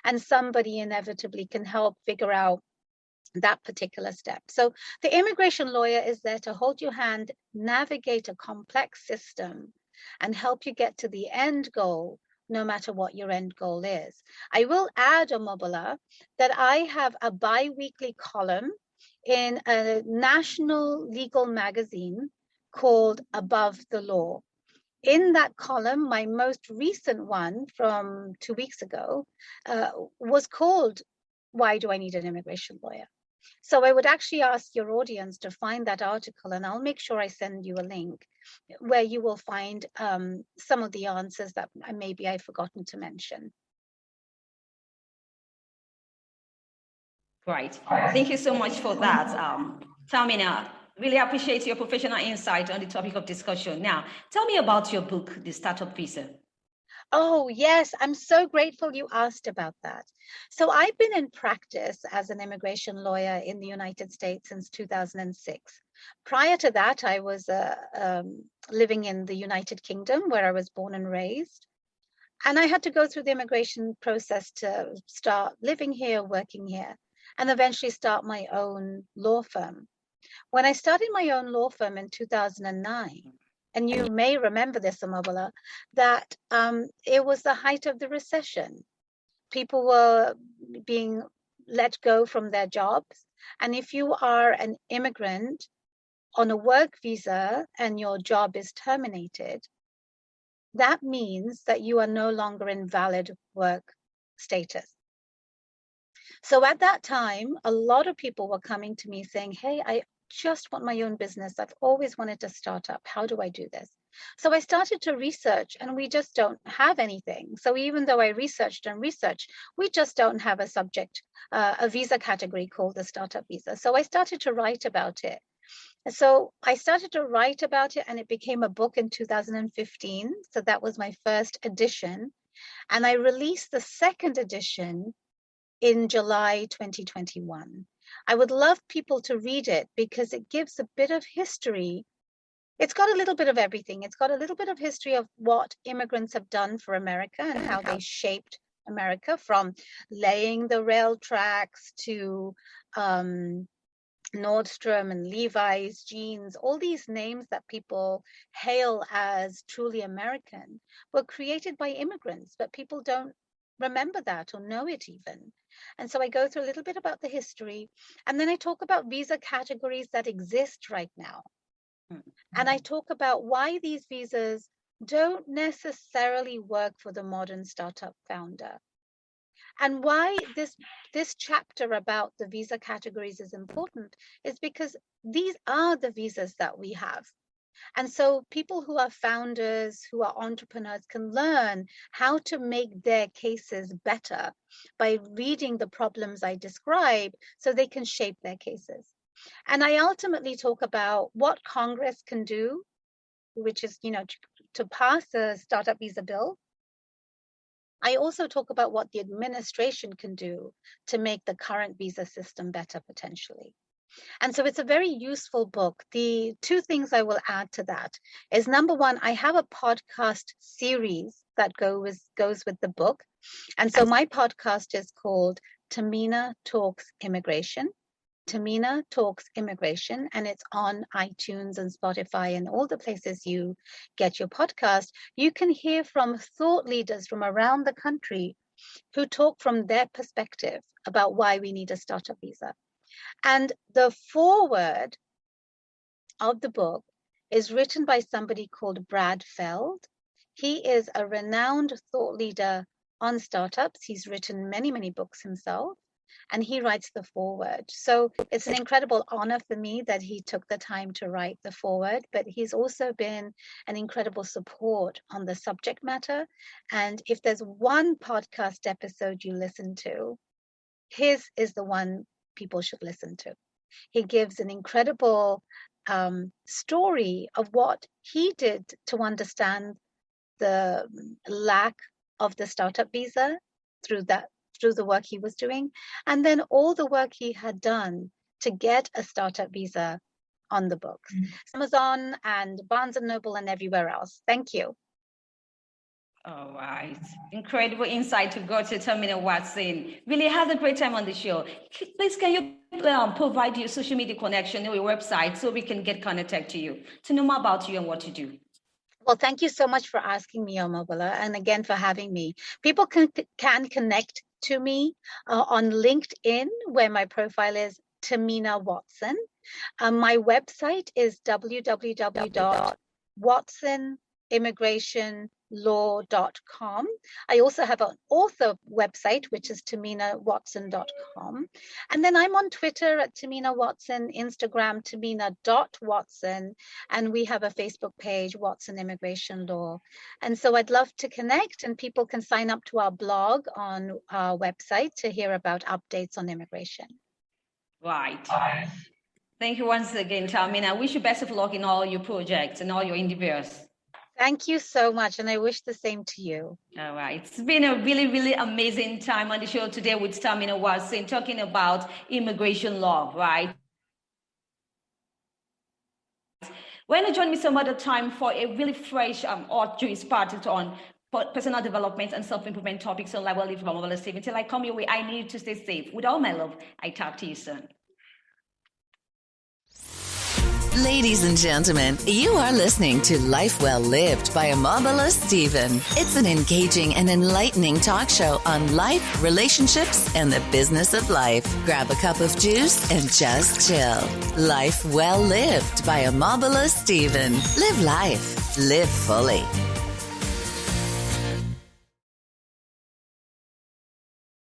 and somebody inevitably can help figure out that particular step. So the immigration lawyer is there to hold your hand, navigate a complex system, and help you get to the end goal, no matter what your end goal is. I will add, Omobola, that I have a bi-weekly column in a national legal magazine called Above the Law. In that column, my most recent one from 2 weeks ago was called Why Do I Need an Immigration Lawyer? So I would actually ask your audience to find that article, and I'll make sure I send you a link where you will find some of the answers that maybe I've forgotten to mention. Right. Thank you so much for that, Tahmina. Really appreciate your professional insight on the topic of discussion. Now, tell me about your book, The Startup Visa. Oh, yes. I'm so grateful you asked about that. So I've been in practice as an immigration lawyer in the United States since 2006. Prior to that, I was living in the United Kingdom, where I was born and raised. And I had to go through the immigration process to start living here, working here, and eventually start my own law firm. When I started my own law firm in 2009, and you may remember this, Omobola, that it was the height of the recession. People were being let go from their jobs. And if you are an immigrant on a work visa and your job is terminated, that means that you are no longer in valid work status. So at that time, a lot of people were coming to me saying, hey, I just want my own business. I've always wanted to start up. How do I do this? So I started to research, and we just don't have anything. So even though I researched and researched, we just don't have a subject, a visa category called the startup visa. So I started to write about it. So I started to write about it, and it became a book in 2015. So that was my first edition. And I released the second edition in July 2021. I would love people to read it because it gives a bit of history. It's got a little bit of everything. It's got a little bit of history of what immigrants have done for America and how they shaped America, from laying the rail tracks to Nordstrom and Levi's jeans. All these names that people hail as truly American were created by immigrants, but people don't remember that or know it even. And so I go through a little bit about the history, and then I talk about visa categories that exist right now. And I talk about why these visas don't necessarily work for the modern startup founder. And why this chapter about the visa categories is important is because these are the visas that we have. And so people who are founders, who are entrepreneurs, can learn how to make their cases better by reading the problems I describe so they can shape their cases. And I ultimately talk about what Congress can do, which is, to pass a startup visa bill. I also talk about what the administration can do to make the current visa system better potentially. And so it's a very useful book. The two things I will add to that is, number one, I have a podcast series that goes with the book. And so my podcast is called Tahmina Talks Immigration. Tahmina Talks Immigration, and it's on iTunes and Spotify and all the places you get your podcast. You can hear from thought leaders from around the country who talk from their perspective about why we need a startup visa. And the foreword of the book is written by somebody called Brad Feld. He is a renowned thought leader on startups. He's written many, many books himself, and he writes the foreword. So it's an incredible honor for me that he took the time to write the foreword, but he's also been an incredible support on the subject matter. And if there's one podcast episode you listen to, his is the one people should listen to. He gives an incredible story of what he did to understand the lack of the startup visa through the work he was doing, and then all the work he had done to get a startup visa on the books. Amazon and Barnes & Noble and everywhere else. Thank you. All right. Incredible insight to go to Tahmina Watson. Really had a great time on the show. Please, can you provide your social media connection or your website so we can get connected to you to know more about you and what you do? Well, thank you so much for asking me, Omawala, and again for having me. People can connect to me on LinkedIn, where my profile is Tahmina Watson. My website is www.WatsonImmigrationLaw.com. I also have an author website, which is TahminaWatson.com. And then I'm on Twitter at Tahmina Watson, Instagram, Tahmina.Watson, and we have a Facebook page, Watson Immigration Law. And so I'd love to connect, and people can sign up to our blog on our website to hear about updates on immigration. Right. Thank you once again, Tahmina. I wish you best of luck in all your projects and all your endeavors. Thank you so much, and I wish the same to you. All right. It's been a really, really amazing time on the show today with Tahmina Watson, talking about immigration law, right? We're going to join me some other time for a really fresh or juice party on personal development and self-improvement topics on Life Well Lived by Omawala Steve. Until I come your way, I need to stay safe. With all my love, I talk to you soon. Ladies and gentlemen, you are listening to Life Well Lived by Omawala Stephen. It's an engaging and enlightening talk show on life, relationships, and the business of life. Grab a cup of juice and just chill. Life Well Lived by Omawala Stephen. Live life. Live fully.